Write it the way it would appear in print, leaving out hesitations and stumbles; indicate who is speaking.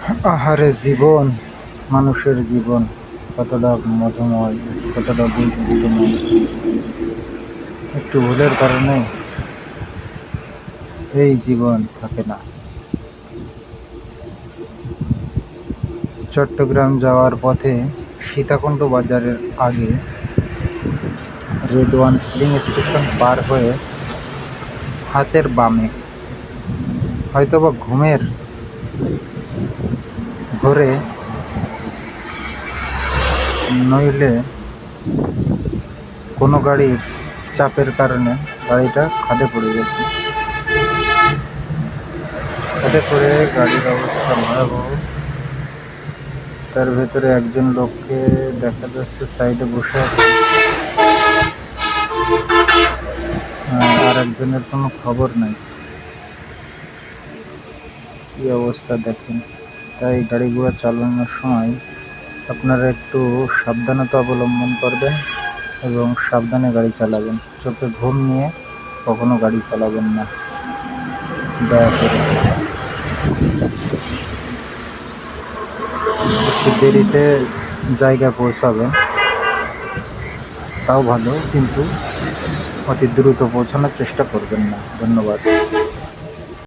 Speaker 1: আহারে জীবন, মানুষের জীবন কতটা মধুময়, কতটা বৈচিত্র্যময়। একটু ভুলের কারণে এই জীবন থাকে না। চট্টগ্রাম যাওয়ার পথে সীতাকুণ্ড বাজারের আগে রেদওয়ান ফিলিং স্টেশন পার হয়ে হাতের বামে, হয়তোবা ঘুমের ঘোরে নইলে কোনো গাড়ির চাপের কারণে গাড়িটা খাদে পড়ে গেছে। খাদে পড়ে গাড়ির অবস্থা ভয়াবহ। তার ভেতরে একজন লোককে দেখা যাচ্ছে সাইডে বসে আছে, আর একজনের কোনো খবর নাই। কি অবস্থা দেখেন। তাই গাড়ি ঘোড়া চালানোর সময় আপনারা একটু সাবধানতা অবলম্বন করবেন এবং সাবধানে গাড়ি চালাবেন। চোখে ঘুম নিয়ে কখনো গাড়ি চালাবেন না, দয়া করে। একটু দেরিতে জায়গা পৌঁছাবেন তাও ভালো, কিন্তু অতি দ্রুত পৌঁছানোর চেষ্টা করবেন না। ধন্যবাদ।